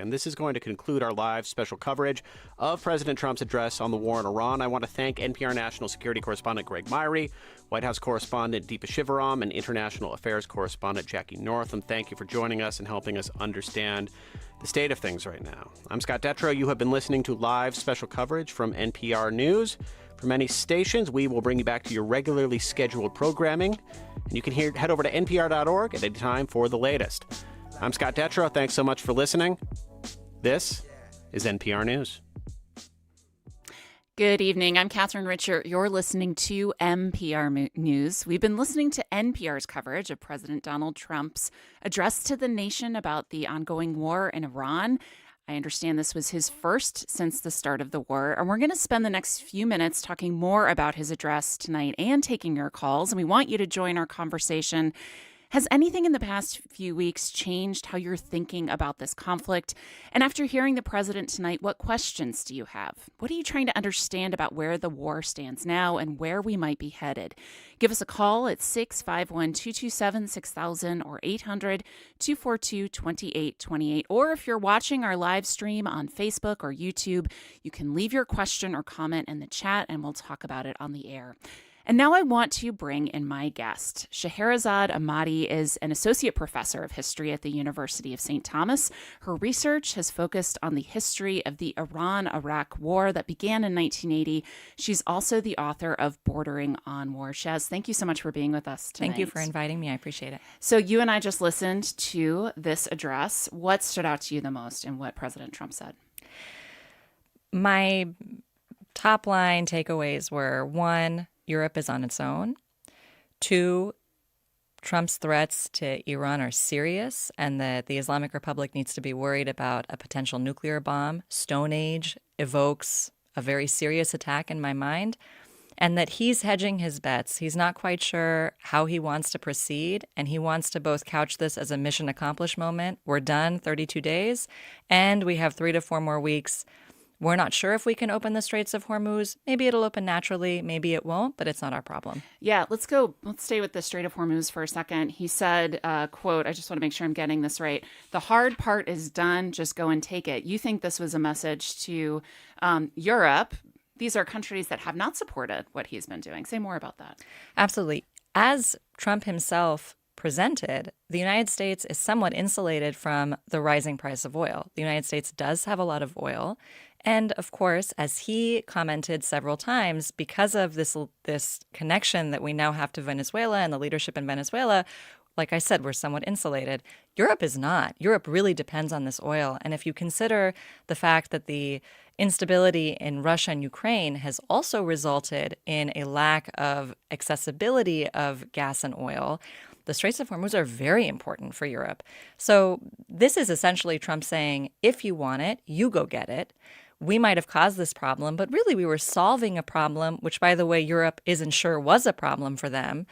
And this is going to conclude our live special coverage of President Trump's address on the war in Iran. I want to thank NPR national security correspondent Greg Myrie, White House correspondent Deepa Shivaram, and international affairs correspondent Jackie Northam. Thank you for joining us and helping us understand the state of things right now. I'm Scott Detrow. You have been listening to live special coverage from NPR News. For many stations, we will bring you back to your regularly scheduled programming. And you can head over to npr.org at any time for the latest. I'm Scott Detrow. Thanks so much for listening. This is NPR News. Good evening. I'm Catharine Richert. You're listening to NPR News. We've been listening to NPR's coverage of President Donald Trump's address to the nation about the ongoing war in Iran. I understand this was his first since the start of the war, and we're going to spend the next few minutes talking more about his address tonight and taking your calls, and we want you to join our conversation. Has anything in the past few weeks changed how you're thinking about this conflict? And after hearing the president tonight, what questions do you have? What are you trying to understand about where the war stands now and where we might be headed? Give us a call at 651-227-6000 or 800-242-2828. Or if you're watching our live stream on Facebook or YouTube, you can leave your question or comment in the chat and we'll talk about it on the air. And now I want to bring in my guest. Shaherzad Ahmadi is an associate professor of history at the University of St. Thomas. Her research has focused on the history of the Iran-Iraq War that began in 1980. She's also the author of Bordering on War. Shaz, thank you so much for being with us tonight. Thank you for inviting me. I appreciate it. So you and I just listened to this address. What stood out to you the most in what President Trump said? My top line takeaways were, 1, Europe is on its own. 2, Trump's threats to Iran are serious and that the Islamic Republic needs to be worried about a potential nuclear bomb. Stone Age evokes a very serious attack in my mind, and that he's hedging his bets. He's not quite sure how he wants to proceed, and he wants to both couch this as a mission accomplished moment. We're done, 32 days, and we have 3 to 4 more weeks. We're not sure if we can open the Straits of Hormuz. Maybe it'll open naturally. Maybe it won't, but it's not our problem. Yeah, let's stay with the Strait of Hormuz for a second. He said, quote, I just want to make sure I'm getting this right. The hard part is done. Just go and take it. You think this was a message to Europe. These are countries that have not supported what he's been doing. Say more about that. Absolutely. As Trump himself presented, the United States is somewhat insulated from the rising price of oil. The United States does have a lot of oil. And of course, as he commented several times, because of this connection that we now have to Venezuela and the leadership in Venezuela, like I said, we're somewhat insulated. Europe is not. Europe really depends on this oil. And if you consider the fact that the instability in Russia and Ukraine has also resulted in a lack of accessibility of gas and oil, the Straits of Hormuz are very important for Europe. So this is essentially Trump saying, if you want it, you go get it. We might have caused this problem, but really we were solving a problem, which, by the way, Europe isn't sure was a problem for them.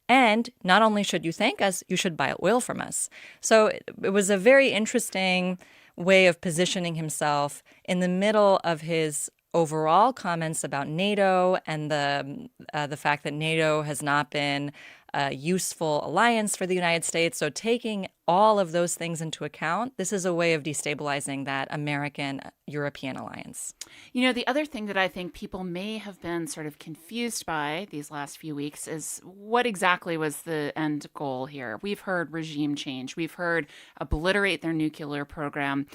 And not only should you thank us, you should buy oil from us. So it was a very interesting way of positioning himself in the middle of his overall comments about NATO and the fact that NATO has not been a useful alliance for the United States. So taking all of those things into account, this is a way of destabilizing that American-European alliance. You know, the other thing that I think people may have been sort of confused by these last few weeks is what exactly was the end goal here? We've heard regime change. We've heard obliterate their nuclear program.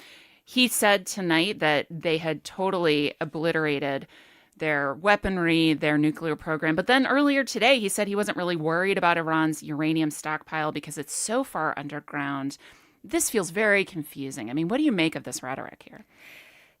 He said tonight that they had totally obliterated their weaponry, their nuclear program. But then earlier today, he said he wasn't really worried about Iran's uranium stockpile because it's so far underground. This feels very confusing. I mean, what do you make of this rhetoric here?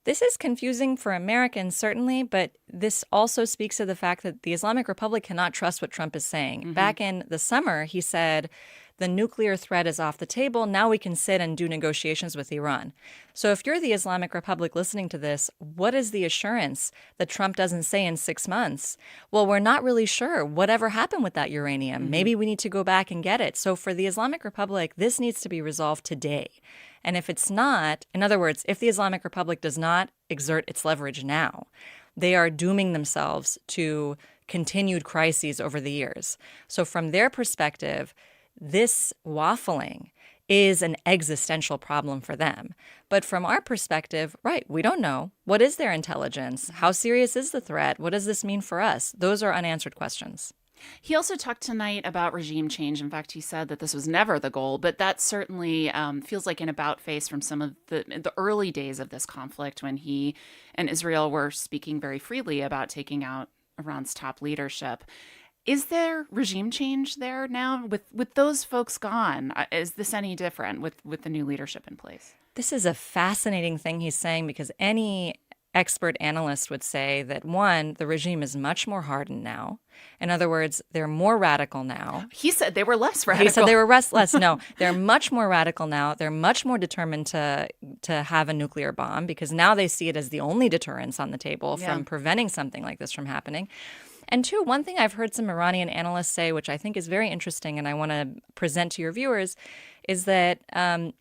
This is confusing for Americans, certainly, but this also speaks to the fact that the Islamic Republic cannot trust what Trump is saying. Mm-hmm. Back in the summer, he said, the nuclear threat is off the table. Now we can sit and do negotiations with Iran. So if you're the Islamic Republic listening to this, what is the assurance that Trump doesn't say in 6 months, well, we're not really sure whatever happened with that uranium. Mm-hmm. Maybe we need to go back and get it. So for the Islamic Republic, this needs to be resolved today. And if it's not, in other words, if the Islamic Republic does not exert its leverage now, they are dooming themselves to continued crises over the years. So from their perspective, this waffling is an existential problem for them. But from our perspective, right, we don't know. What is their intelligence? How serious is the threat? What does this mean for us? Those are unanswered questions. He also talked tonight about regime change. In fact, he said that this was never the goal, but that certainly feels like an about face from some of the early days of this conflict when he and Israel were speaking very freely about taking out Iran's top leadership. Is there regime change there now with those folks gone? Is this any different with the new leadership in place? This is a fascinating thing he's saying because any expert analyst would say that, one, the regime is much more hardened now. In other words, they're more radical now. He said they were less radical. He said they were less. No, they're much more radical now. They're much more determined to have a nuclear bomb because now they see it as the only deterrence on the table from preventing something like this from happening. And two, one thing I've heard some Iranian analysts say, which I think is very interesting and I want to present to your viewers, is that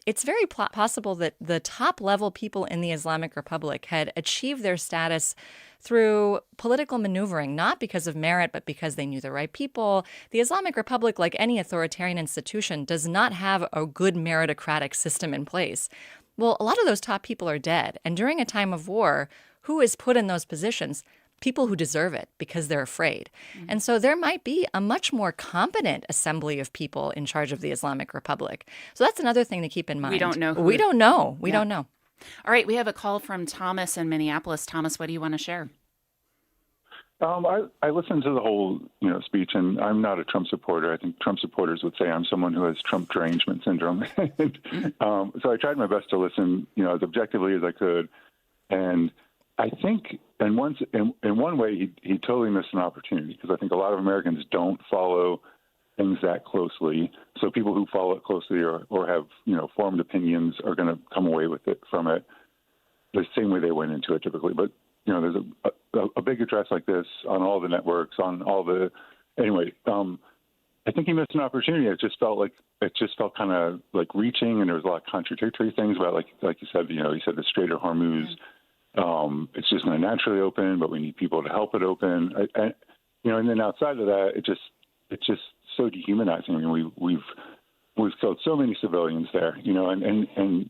it's very possible that the top level people in the Islamic Republic had achieved their status through political maneuvering, not because of merit, but because they knew the right people. The Islamic Republic, like any authoritarian institution, does not have a good meritocratic system in place. Well, a lot of those top people are dead. And during a time of war, who is put in those positions? People who deserve it because they're afraid. Mm-hmm. And so there might be a much more competent assembly of people in charge of the Islamic Republic. So that's another thing to keep in mind. We don't know. We don't know. We don't know. All right. We have a call from Thomas in Minneapolis. Thomas, what do you want to share? I listened to the whole, speech, and I'm not a Trump supporter. I think Trump supporters would say I'm someone who has Trump derangement syndrome. So I tried my best to listen, as objectively as I could. And I think, in one way, he totally missed an opportunity because I think a lot of Americans don't follow things that closely. So people who follow it closely or have, formed opinions are going to come away with it from it the same way they went into it typically. But, there's a big address like this on all the networks, anyway, I think he missed an opportunity. It just felt kind of like reaching, and there was a lot of contradictory things about, like you said, he said the Strait of Hormuz, it's just going to naturally open, but we need people to help it open. And then outside of that, it's just so dehumanizing. I mean, we've killed so many civilians there, and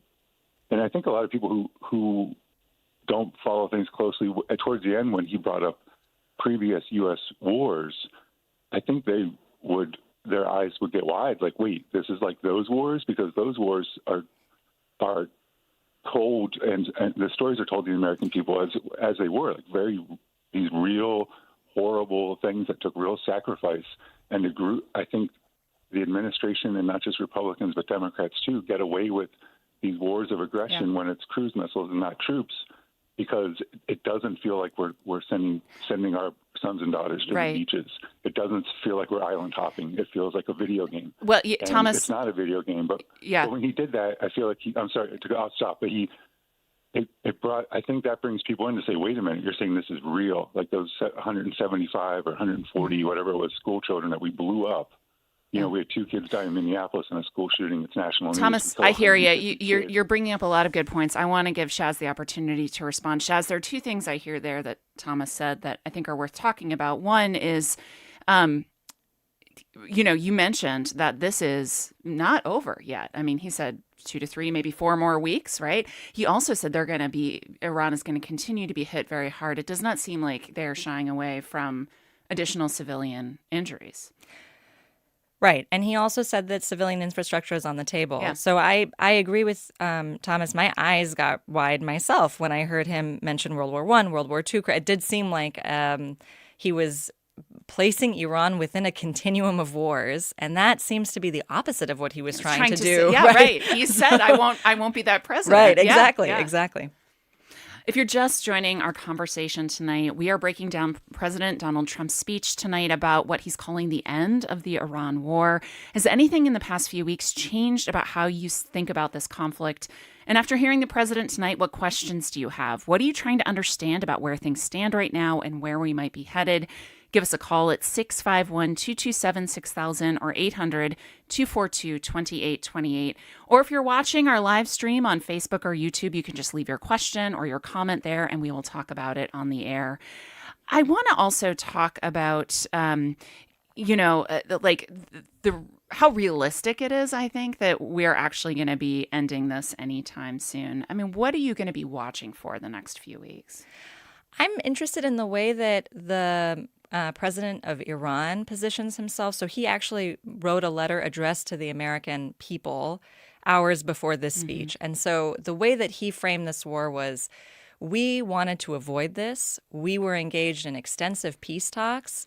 I think a lot of people who don't follow things closely, towards the end when he brought up previous U.S. wars, I think their eyes would get wide. Like, wait, this is like those wars? Because those wars are told, and the stories are told to the American people as they were, like these real horrible things that took real sacrifice. And I think the administration, and not just Republicans but Democrats too, get away with these wars of aggression when it's cruise missiles and not troops, because it doesn't feel like we're sending our sons and daughters to the beaches. It doesn't feel like we're island hopping. It feels like a video game. Well, Thomas, it's not a video game, but when he did that, I feel like I'll stop, but it brought, I think that brings people in to say, wait a minute, you're saying this is real, like those 175 or 140, whatever it was, school children that we blew up. We had 2 kids die in Minneapolis in a school shooting. It's national news. Thomas, I hear you. You're bringing up a lot of good points. I want to give Shaz the opportunity to respond. Shaz, there are 2 things I hear there that Thomas said that I think are worth talking about. One is, you mentioned that this is not over yet. I mean, he said 2 to 3, maybe 4 more weeks, right? He also said Iran is going to continue to be hit very hard. It does not seem like they're shying away from additional civilian injuries. Right. And he also said that civilian infrastructure is on the table. Yeah. So I agree with Thomas. My eyes got wide myself when I heard him mention World War I, World War II. It did seem like he was placing Iran within a continuum of wars, and that seems to be the opposite of what he was trying to do. Right. He said, I won't be that president. Right, exactly, exactly. If you're just joining our conversation tonight, we are breaking down President Donald Trump's speech tonight about what he's calling the end of the Iran war. Has anything in the past few weeks changed about how you think about this conflict? And after hearing the president tonight, what questions do you have? What are you trying to understand about where things stand right now and where we might be headed? Give us a call at 651-227-6000 or 800-242-2828. Or if you're watching our live stream on Facebook or YouTube, you can just leave your question or your comment there, and we will talk about it on the air. I want to also talk about, the how realistic it is, I think, that we're actually going to be ending this anytime soon. I mean, what are you going to be watching for the next few weeks? I'm interested in the way that the president of Iran positions himself. So he actually wrote a letter addressed to the American people hours before this speech. And so the way that he framed this war was, we wanted to avoid this. We were engaged in extensive peace talks.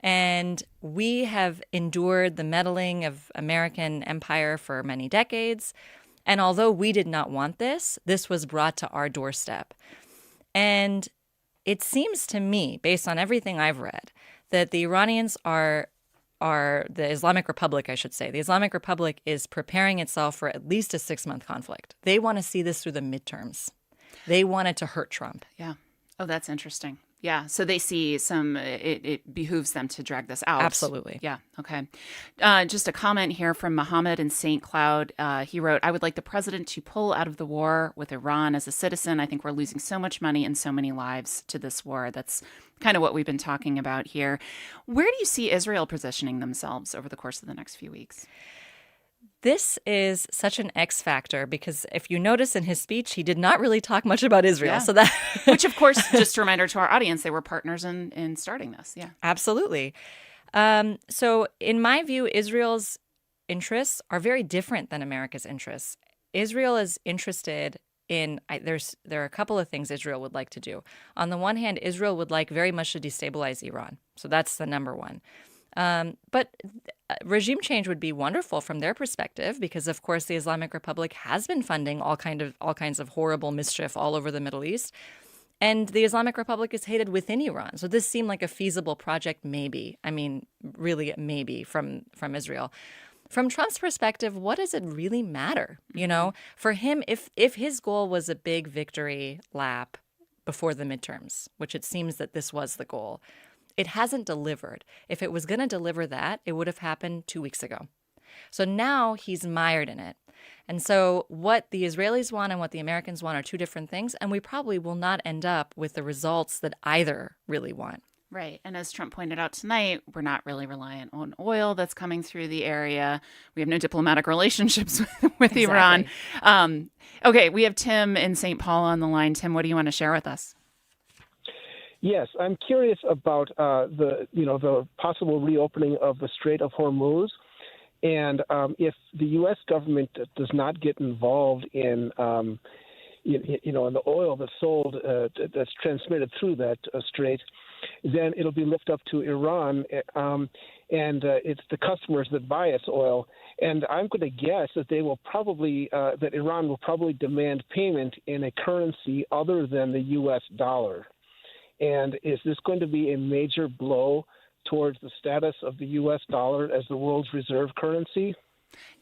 And we have endured the meddling of American empire for many decades. And although we did not want this, this was brought to our doorstep. And it seems to me, based on everything I've read, that the Iranians are the Islamic Republic, I should say. The Islamic Republic is preparing itself for at least a 6-month conflict. They want to see this through the midterms. They wanted to hurt Trump. Yeah. Oh, that's interesting. Yeah. So they see it behooves them to drag this out. Absolutely. Yeah. Okay. Just a comment here from Mohammed in St. Cloud. He wrote, I would like the president to pull out of the war with Iran as a citizen. I think we're losing so much money and so many lives to this war. That's kind of what we've been talking about here. Where do you see Israel positioning themselves over the course of the next few weeks? This is such an X factor because if you notice in his speech, he did not really talk much about Israel. Yeah. So that, which, of course, just a reminder to our audience, they were partners in starting this. Yeah, absolutely. So in my view, Israel's interests are very different than America's interests. Israel is interested in there are a couple of things Israel would like to do. On the one hand, Israel would like very much to destabilize Iran. So that's the number one. But regime change would be wonderful from their perspective because, of course, the Islamic Republic has been funding all kinds of horrible mischief all over the Middle East. And the Islamic Republic is hated within Iran. So this seemed like a feasible project, maybe. I mean, really, maybe from Israel. From Trump's perspective, what does it really matter? You know, for him, if his goal was a big victory lap before the midterms, which it seems that this was the goal, it hasn't delivered. If it was going to deliver that, it would have happened 2 weeks ago. So now he's mired in it. And so what the Israelis want and what the Americans want are two different things. And we probably will not end up with the results that either really want. Right. And as Trump pointed out tonight, we're not really reliant on oil that's coming through the area. We have no diplomatic relationships with Iran. Okay, we have Tim in St. Paul on the line. Tim, what do you want to share with us? Yes, I'm curious about the possible reopening of the Strait of Hormuz, and if the U.S. government does not get involved in in the oil that's sold that's transmitted through that strait, then it'll be left up to Iran, and it's the customers that buy its oil. And I'm going to guess that they will probably that Iran will probably demand payment in a currency other than the U.S. dollar. And is this going to be a major blow towards the status of the U.S. dollar as the world's reserve currency?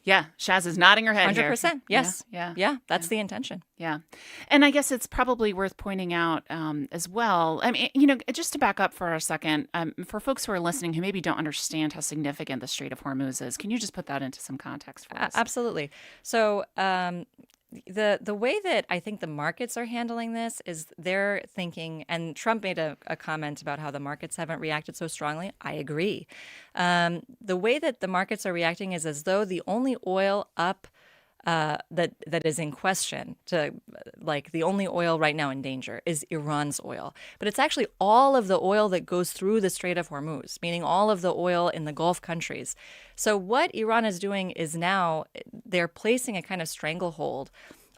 Yeah, Shaz is nodding her head 100%. here. Yes. Yeah. That's the intention. Yeah. And I guess it's probably worth pointing out as well. I mean, just to back up for a second, for folks who are listening who maybe don't understand how significant the Strait of Hormuz is, can you just put that into some context for us? Absolutely. So the way that I think the markets are handling this is they're thinking, and Trump made a comment about how the markets haven't reacted so strongly. I agree. The way that the markets are reacting is as though the only oil up that is in question, the only oil right now in danger is Iran's oil. But it's actually all of the oil that goes through the Strait of Hormuz, meaning all of the oil in the Gulf countries. So what Iran is doing is now they're placing a kind of stranglehold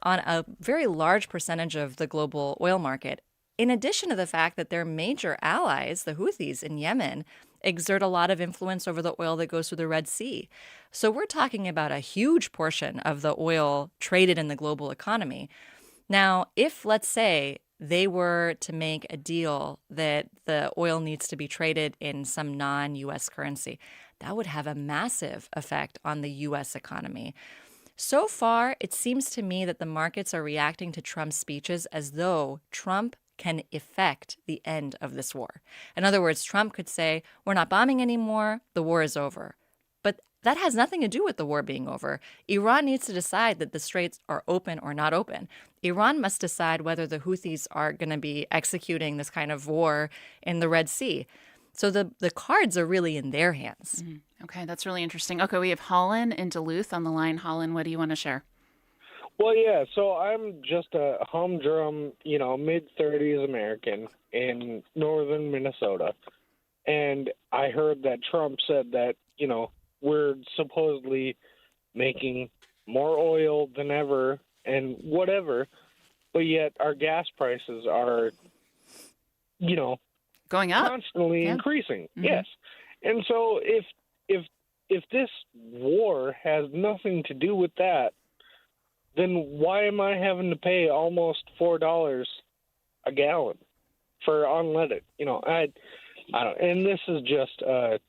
on a very large percentage of the global oil market, in addition to the fact that their major allies, the Houthis in Yemen, exert a lot of influence over the oil that goes through the Red Sea. So we're talking about a huge portion of the oil traded in the global economy. Now, if, let's say, they were to make a deal that the oil needs to be traded in some non-U.S. currency, that would have a massive effect on the U.S. economy. So far, it seems to me that the markets are reacting to Trump's speeches as though Trump can effect the end of this war. In other words, Trump could say, we're not bombing anymore, the war is over. But that has nothing to do with the war being over. Iran needs to decide that the straits are open or not open. Iran must decide whether the Houthis are going to be executing this kind of war in the Red Sea. So the cards are really in their hands. Okay, that's really interesting. Okay, we have Holland in Duluth on the line. Holland, what do you want to share? Well, yeah, so I'm just a humdrum, mid-30s American in northern Minnesota. And I heard that Trump said that, we're supposedly making more oil than ever and whatever, but yet our gas prices are, Going up. constantly Yeah. increasing. Yes. And so if this war has nothing to do with that, then why am I having to pay almost $4 a gallon for unleaded? I don't. And this is just a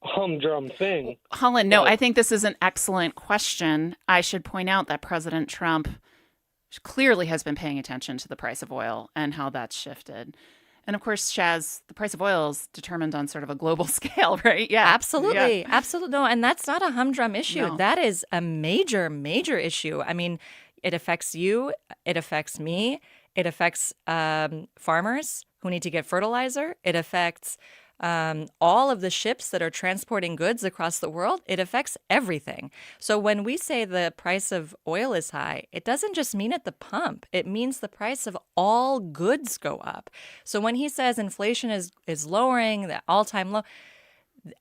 humdrum thing. Holland, no, I think this is an excellent question. I should point out that President Trump clearly has been paying attention to the price of oil and how that's shifted. And of course, Shaz, the price of oil is determined on sort of a global scale, right? Yeah. Absolutely. Yeah. Absolutely. No, and that's not a humdrum issue. No. That is a major, major issue. I mean, it affects you. It affects me. It affects farmers who need to get fertilizer. It affects all of the ships that are transporting goods across the world. It affects everything. So when we say the price of oil is high, it doesn't just mean at the pump. It means the price of all goods go up. So when he says inflation is lowering, the all-time low,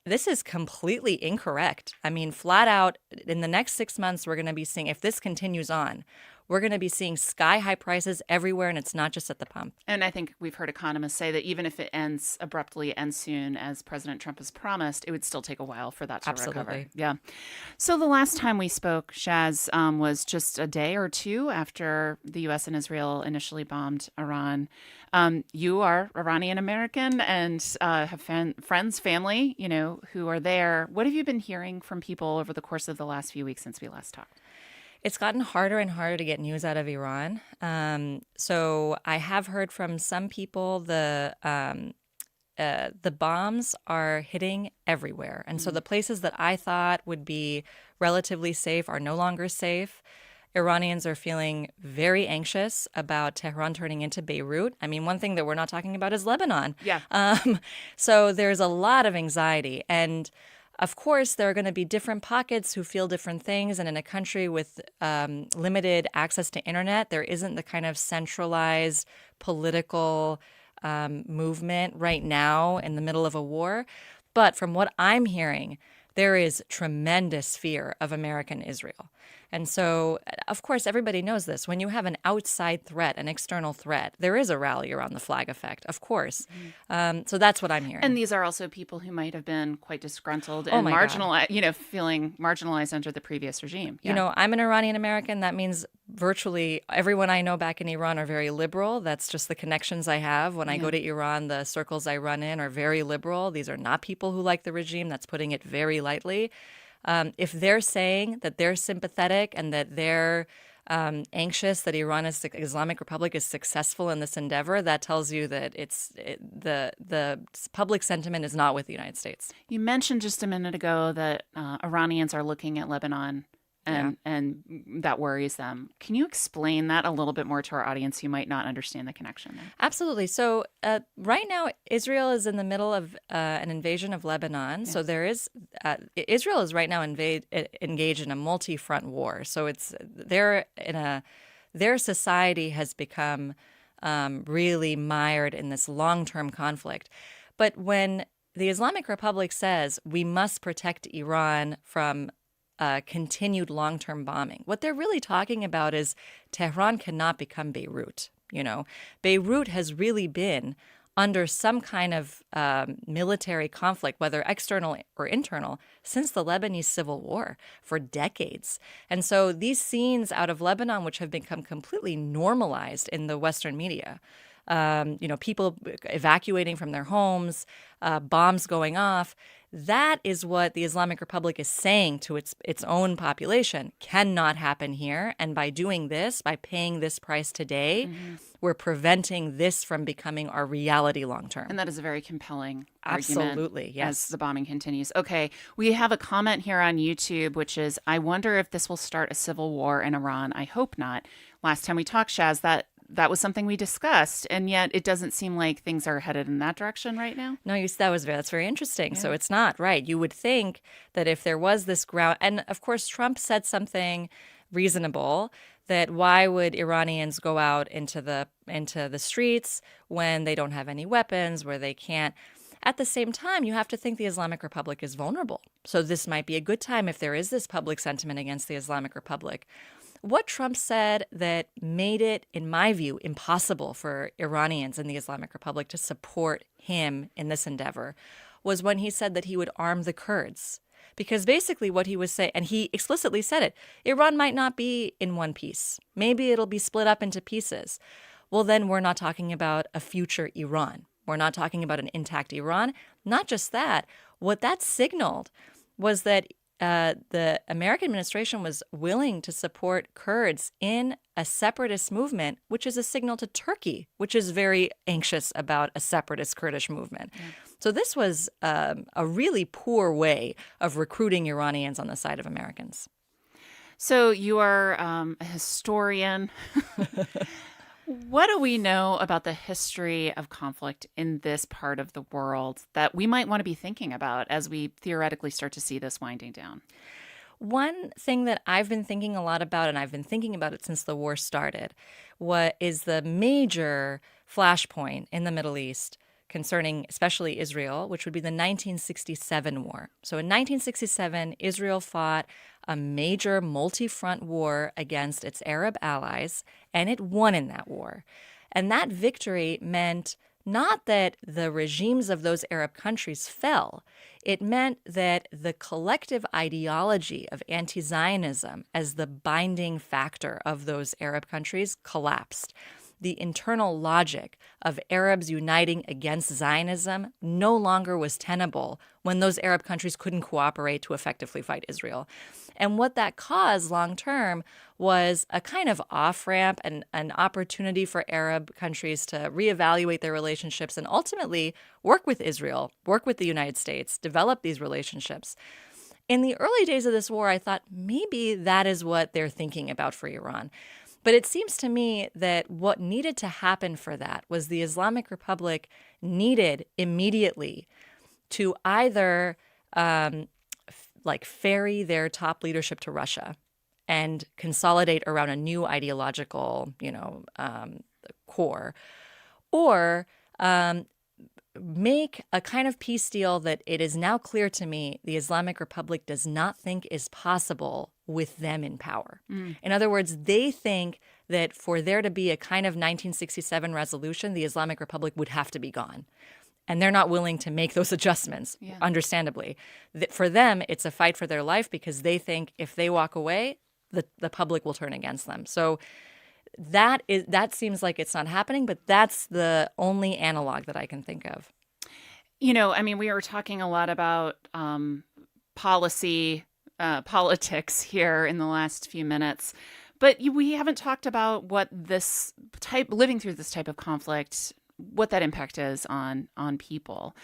this is completely incorrect. I mean, flat out, in the next 6 months, we're going to be seeing, if this continues on, we're going to be seeing sky-high prices everywhere, and it's not just at the pump. And I think we've heard economists say that even if it ends abruptly and soon, as President Trump has promised, it would still take a while for that to recover. Absolutely. Yeah. So the last time we spoke, Shaz, was just a day or two after the U.S. and Israel initially bombed Iran. You are Iranian American and have friends, family, who are there. What have you been hearing from people over the course of the last few weeks since we last talked? It's gotten harder and harder to get news out of Iran. So I have heard from some people the bombs are hitting everywhere. And so the places that I thought would be relatively safe are no longer safe. Iranians are feeling very anxious about Tehran turning into Beirut. I mean, one thing that we're not talking about is Lebanon. Yeah. So there's a lot of anxiety. And of course, there are going to be different pockets who feel different things. And in a country with limited access to internet, there isn't the kind of centralized political movement right now in the middle of a war. But from what I'm hearing, there is tremendous fear of American Israel. And so, of course, everybody knows this. When you have an outside threat, an external threat, there is a rally around the flag effect, of course. So that's what I'm hearing. And these are also people who might have been quite disgruntled Oh and my God. marginalized, feeling marginalized under the previous regime. Yeah. I'm an Iranian American. That means virtually everyone I know back in Iran are very liberal. That's just the connections I have. When I go to Iran, the circles I run in are very liberal. These are not people who like the regime. That's putting it very lightly. If they're saying that they're sympathetic and that they're anxious that Islamic Republic is successful in this endeavor, that tells you that the public sentiment is not with the United States. You mentioned just a minute ago that Iranians are looking at Lebanon and that worries them. Can you explain that a little bit more to our audience who might not understand the connection there? Absolutely. So right now, Israel is in the middle of an invasion of Lebanon. Yes. So Israel is right now engaged in a multi-front war. So their society has become really mired in this long-term conflict. But when the Islamic Republic says we must protect Iran from continued long-term bombing, what they're really talking about is Tehran cannot become Beirut. Beirut has really been under some kind of military conflict, whether external or internal, since the Lebanese civil war for decades. And so these scenes out of Lebanon, which have become completely normalized in the Western media, people evacuating from their homes, bombs going off, that is what the Islamic Republic is saying to its own population cannot happen here. And by doing this, by paying this price today, we're preventing this from becoming our reality long term. And that is a very compelling argument. Absolutely, yes. As the bombing continues. Okay, we have a comment here on YouTube, which is, I wonder if this will start a civil war in Iran. I hope not. Last time we talked, Shaz, that that was something we discussed, and yet it doesn't seem like things are headed in that direction right now. No, that's very interesting. So it's not right. You would think that if there was this ground, and of course Trump said something reasonable, that why would Iranians go out into the streets when they don't have any weapons, where they can't. At the same time, you have to think the Islamic Republic is vulnerable. So this might be a good time if there is this public sentiment against the Islamic Republic. What Trump said that made it, in my view, impossible for Iranians in the Islamic Republic to support him in this endeavor was when he said that he would arm the Kurds. Because basically what he was saying, and he explicitly said it, Iran might not be in one piece. Maybe it'll be split up into pieces. Well, then we're not talking about a future Iran. We're not talking about an intact Iran. Not just that. What that signaled was that the American administration was willing to support Kurds in a separatist movement, which is a signal to Turkey, which is very anxious about a separatist Kurdish movement. Yeah. So this was a really poor way of recruiting Iranians on the side of Americans. So you are a historian. What do we know about the history of conflict in this part of the world that we might want to be thinking about as we theoretically start to see this winding down? One thing that I've been thinking a lot about, and I've been thinking about it since the war started, what is the major flashpoint in the Middle East concerning especially Israel, which would be the 1967 war. So in 1967, Israel fought a major multi-front war against its Arab allies, and it won in that war. And that victory meant not that the regimes of those Arab countries fell. It meant that the collective ideology of anti-Zionism as the binding factor of those Arab countries collapsed. The internal logic of Arabs uniting against Zionism no longer was tenable when those Arab countries couldn't cooperate to effectively fight Israel. And what that caused long term was a kind of off-ramp and an opportunity for Arab countries to reevaluate their relationships and ultimately work with Israel, work with the United States, develop these relationships. In the early days of this war, I thought maybe that is what they're thinking about for Iran. But it seems to me that what needed to happen for that was the Islamic Republic needed immediately to either ferry their top leadership to Russia and consolidate around a new ideological, core, or make a kind of peace deal that it is now clear to me the Islamic Republic does not think is possible with them in power. In other words, they think that for there to be a kind of 1967 resolution, the Islamic Republic would have to be gone. And they're not willing to make those adjustments, understandably. For them, it's a fight for their life because they think if they walk away, the public will turn against them. So that seems like it's not happening, but that's the only analog that I can think of. We were talking a lot about politics here in the last few minutes, but we haven't talked about what living through this type of conflict, what that impact is on people.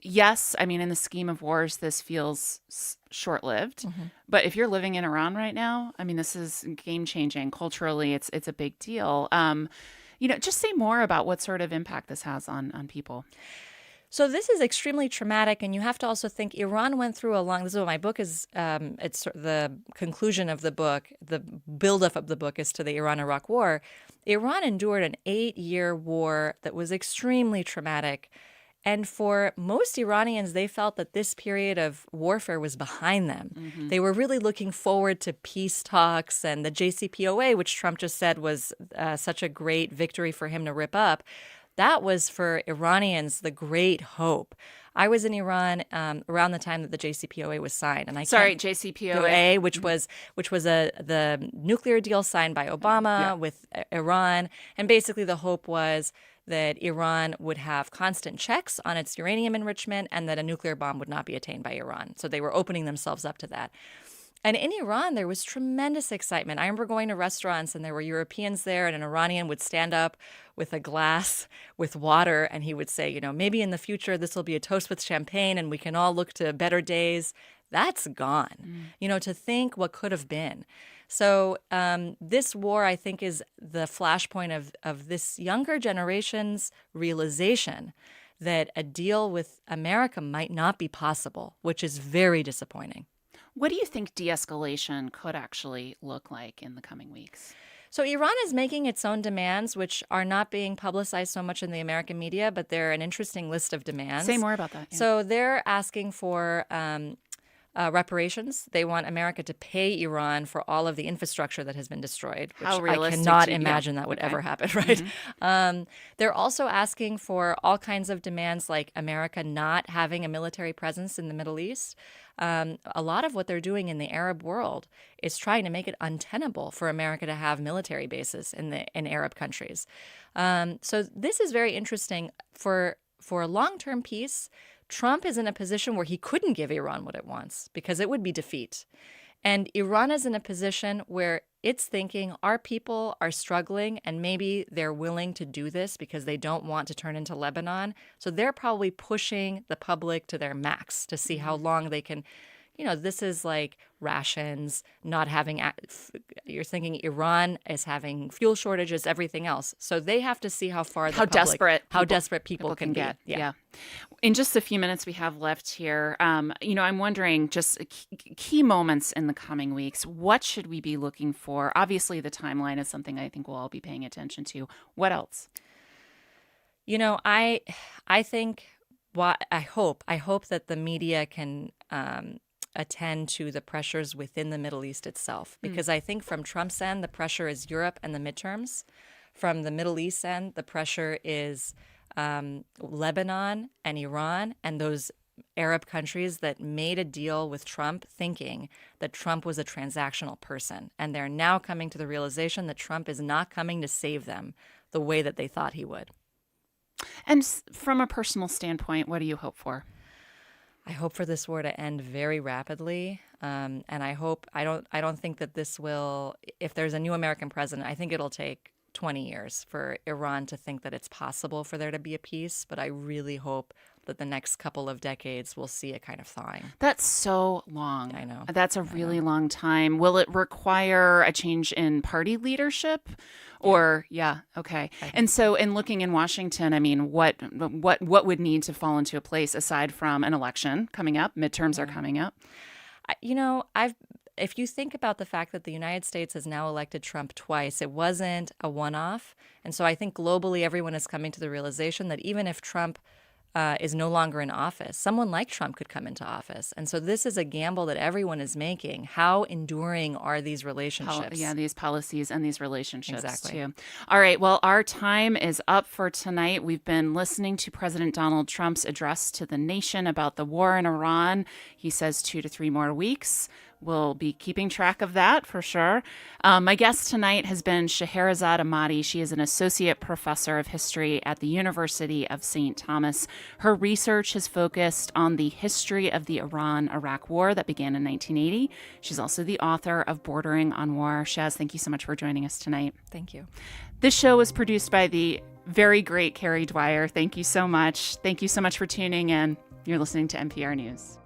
Yes, in the scheme of wars, this feels short-lived. Mm-hmm. But if you're living in Iran right now, this is game-changing. Culturally, it's a big deal. Just say more about what sort of impact this has on people. So this is extremely traumatic, and you have to also think Iran went through this is what my book is, it's the conclusion of the book, the buildup of the book is to the Iran-Iraq war. Iran endured an 8-year war that was extremely traumatic. And for most Iranians, they felt that this period of warfare was behind them. Mm-hmm. They were really looking forward to peace talks and the JCPOA, which Trump just said was such a great victory for him to rip up. That was for Iranians the great hope. I was in Iran around the time that the JCPOA was signed, and JCPOA, which was the nuclear deal signed by Obama with Iran, and basically the hope was that Iran would have constant checks on its uranium enrichment and that a nuclear bomb would not be attained by Iran. So they were opening themselves up to that. And in Iran, there was tremendous excitement. I remember going to restaurants and there were Europeans there, and an Iranian would stand up with a glass with water and he would say, maybe in the future this will be a toast with champagne and we can all look to better days. That's gone. To think what could have been. So this war, I think, is the flashpoint of this younger generation's realization that a deal with America might not be possible, which is very disappointing. What do you think de-escalation could actually look like in the coming weeks? So Iran is making its own demands, which are not being publicized so much in the American media, but they're an interesting list of demands. Say more about that. Yeah. So they're asking for reparations. They want America to pay Iran for all of the infrastructure that has been destroyed, which How I realistic cannot do you- imagine yeah. that would Okay. ever happen, right? They're also asking for all kinds of demands like America not having a military presence in the Middle East. A lot of what they're doing in the Arab world is trying to make it untenable for America to have military bases in Arab countries. So this is very interesting for a long-term peace. Trump is in a position where he couldn't give Iran what it wants because it would be defeat. And Iran is in a position where it's thinking our people are struggling and maybe they're willing to do this because they don't want to turn into Lebanon. So they're probably pushing the public to their max to see how long they can. This is like rations, not having. You're thinking Iran is having fuel shortages, everything else. So they have to see how far desperate people can get. Yeah. In just a few minutes we have left here, I'm wondering just key moments in the coming weeks. What should we be looking for? Obviously, the timeline is something I think we'll all be paying attention to. What else? I think I hope that the media can attend to the pressures within the Middle East itself, because I think from Trump's end, the pressure is Europe and the midterms. From the Middle East end, the pressure is Lebanon and Iran and those Arab countries that made a deal with Trump thinking that Trump was a transactional person. And they're now coming to the realization that Trump is not coming to save them the way that they thought he would. And from a personal standpoint, what do you hope for? I hope for this war to end very rapidly, and I don't think that this will. If there's a new American president, I think it'll take 20 years for Iran to think that it's possible for there to be a peace. But I really hope that the next couple of decades we'll see a kind of thawing. That's so long. I know. That's a really long time. Will it require a change in party leadership? Or, okay. And so in looking in Washington, I mean, what would need to fall into a place aside from an election coming up? Midterms are coming up. If you think about the fact that the United States has now elected Trump twice, it wasn't a one-off. And so I think globally everyone is coming to the realization that even if Trump is no longer in office, someone like Trump could come into office. And so this is a gamble that everyone is making. How enduring are these relationships? These policies and these relationships exactly. too. All right, well, our time is up for tonight. We've been listening to President Donald Trump's address to the nation about the war in Iran. He says 2 to 3 more weeks. We'll be keeping track of that for sure. My guest tonight has been Shaherzad Ahmadi. She is an associate professor of history at the University of St. Thomas. Her research has focused on the history of the Iran-Iraq War that began in 1980. She's also the author of Bordering on War. Shaz, thank you so much for joining us tonight. Thank you. This show was produced by the very great Carrie Dwyer. Thank you so much. Thank you so much for tuning in. You're listening to NPR News.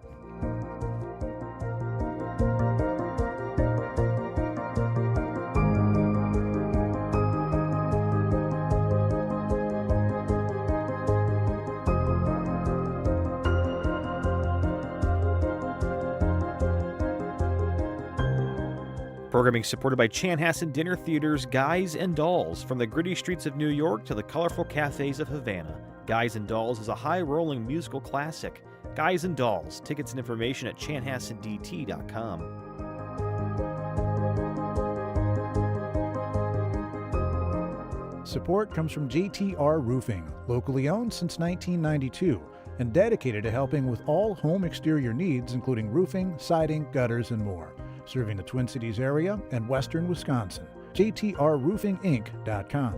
Programming supported by Chanhassen Dinner Theater's Guys and Dolls. From the gritty streets of New York to the colorful cafes of Havana, Guys and Dolls is a high-rolling musical classic. Guys and Dolls. Tickets and information at chanhassendt.com. Support comes from JTR Roofing, locally owned since 1992, and dedicated to helping with all home exterior needs, including roofing, siding, gutters, and more. Serving the Twin Cities area and western Wisconsin. JTRRoofingInc.com.